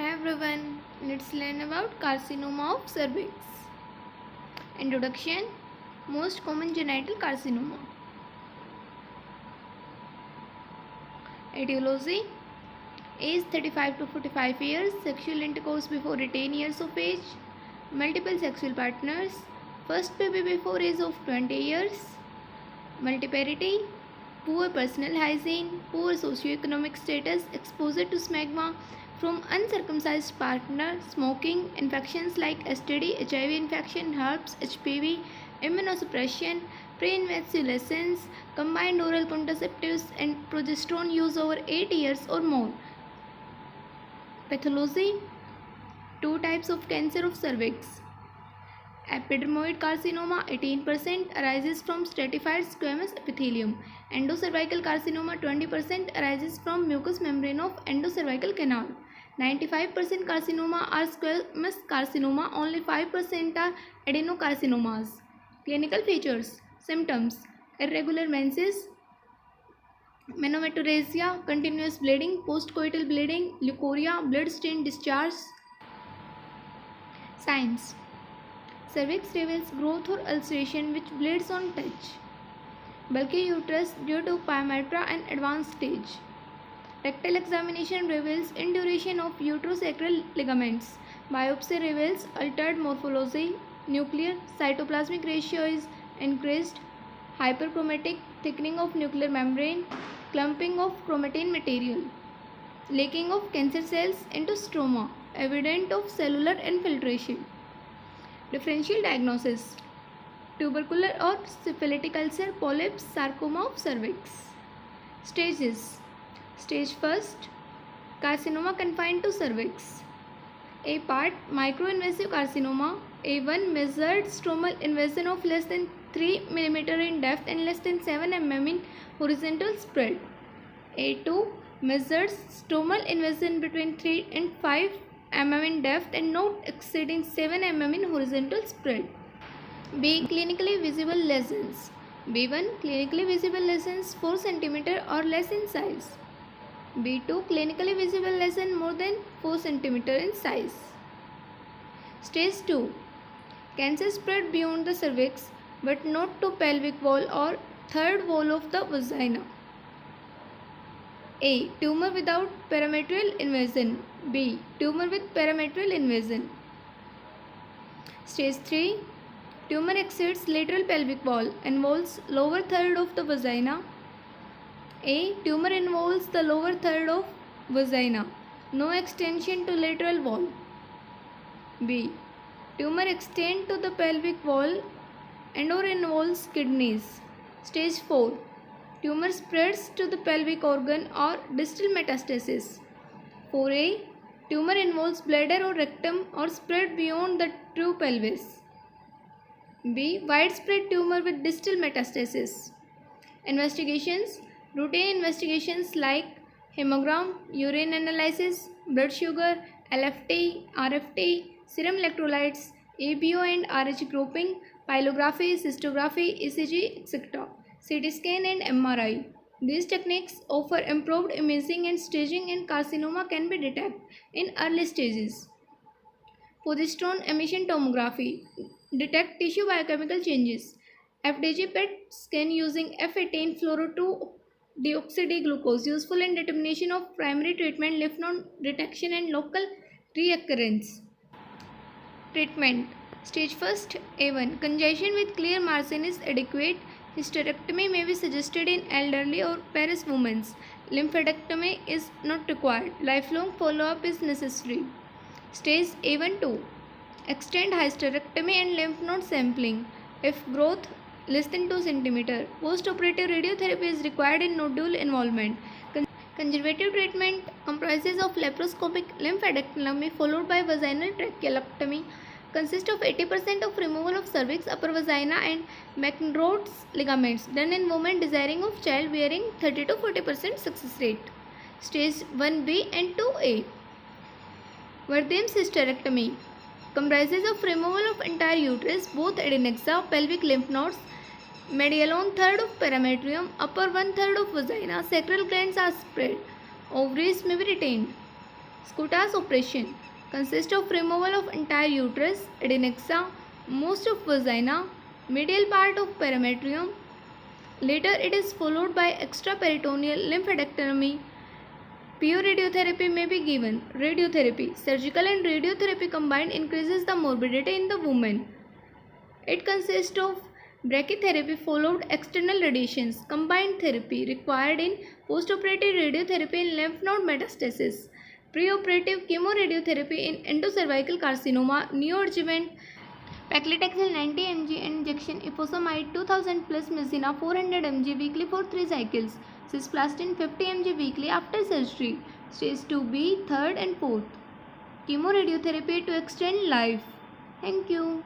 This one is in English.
Hi everyone, let's learn about carcinoma of cervix. Introduction. Most common genital carcinoma. Etiology. Age 35 to 45 years. Sexual intercourse before 18 years of age. Multiple sexual partners. First baby before age of 20 years. Multiparity. Poor personal hygiene. Poor socioeconomic status. Exposure to smegma from uncircumcised partner, smoking, infections like STD, HIV infection, herpes, HPV, immunosuppression, pre-invasive lessons, combined oral contraceptives and progesterone use over 8 years or more. Pathology. Two types of cancer of cervix. Epidermoid carcinoma 18% arises from stratified squamous epithelium. Endocervical carcinoma 20% arises from mucous membrane of endocervical canal. 95% carcinoma are squamous carcinoma, only 5% are adenocarcinomas. Clinical features. Symptoms: irregular menses, menorrhagia, continuous bleeding, postcoital bleeding, leukorrhea, blood-stained discharge. Signs: cervix reveals growth or ulceration which bleeds on touch. Bulky uterus due to pyometra and advanced stage. Rectal examination reveals induration of uterosacral ligaments. Biopsy reveals altered morphology. Nuclear cytoplasmic ratio is increased. Hyperchromatic thickening of nuclear membrane. Clumping of chromatin material. Leaking of cancer cells into stroma. Evident of cellular infiltration. Differential diagnosis: tubercular or syphilitic ulcer, polyps, sarcoma of cervix. Stages: stage first, carcinoma confined to cervix. A part, microinvasive carcinoma. A1, measured stromal invasion of less than 3 mm in depth and less than 7 mm in horizontal spread. A2, measured stromal invasion between 3 and 5 mm in depth and not exceeding 7 mm in horizontal spread. B. Clinically visible lesions. B1, clinically visible lesions 4 cm or less in size. B2, clinically visible lesion more than 4 cm in size. Stage 2, cancer spread beyond the cervix but not to pelvic wall or third wall of the vagina. A. Tumor without parametrial invasion. B. Tumor with parametrial invasion. Stage 3, tumor exceeds lateral pelvic wall, involves lower third of the vagina. A. Tumor involves the lower third of vagina, no extension to lateral wall. B. Tumor extends to the pelvic wall and or involves kidneys. Stage 4, tumor spreads to the pelvic organ or distal metastasis. 4a, tumor involves bladder or rectum or spread beyond the true pelvis. B. Widespread tumor with distal metastasis. Investigations: routine investigations like hemogram, urine analysis, blood sugar, LFT, RFT, serum electrolytes, ABO and RH grouping, pyelography, cystography, ECG, etc., CT scan and MRI. These techniques offer improved imaging and staging, and carcinoma can be detected in early stages. Progesterone emission tomography detect tissue biochemical changes. FDG PET scan using F18 fluoro2 deoxydeglucose useful in determination of primary treatment, lymph node detection and local recurrence. Treatment: stage first, A1, congestion with clear margin is adequate. Hysterectomy may be suggested in elderly or Paris women. Lymphadenectomy is not required. Lifelong follow-up is necessary. Stage A1-2, extend hysterectomy and lymph node sampling. If growth less than 2 cm, post-operative radiotherapy is required in nodule involvement. Conservative treatment comprises of laparoscopic lymphadenectomy followed by vaginal trachelectomy. Consists of 80% of removal of cervix, upper vagina and McEnroe's ligaments done in women desiring of childbearing, 30 to 40% success rate. Stage 1B and 2A. Wertheim's hysterectomy comprises of removal of entire uterus, both adnexa, pelvic lymph nodes, medial third of parametrium, upper 1/3 of vagina, sacral glands are spread, ovaries may be retained. Scotta's operation consists of removal of entire uterus, adnexa, most of vagina, medial part of perimetrium. Later it is followed by extraperitoneal lymphadenectomy. PO radiotherapy may be given. Radiotherapy. Surgical and radiotherapy combined increases the morbidity in the woman. It consists of brachytherapy followed external radiations. Combined therapy required in postoperative radiotherapy in lymph node metastasis. Preoperative chemoradiotherapy in endocervical carcinoma. Neoadjuvant paclitaxel 90 mg injection, ifosfamide 2000 plus messina 400 mg weekly for 3 cycles. Cisplatin 50 mg weekly after surgery. Stage 2B, 3rd and 4th. Chemoradiotherapy to extend life. Thank you.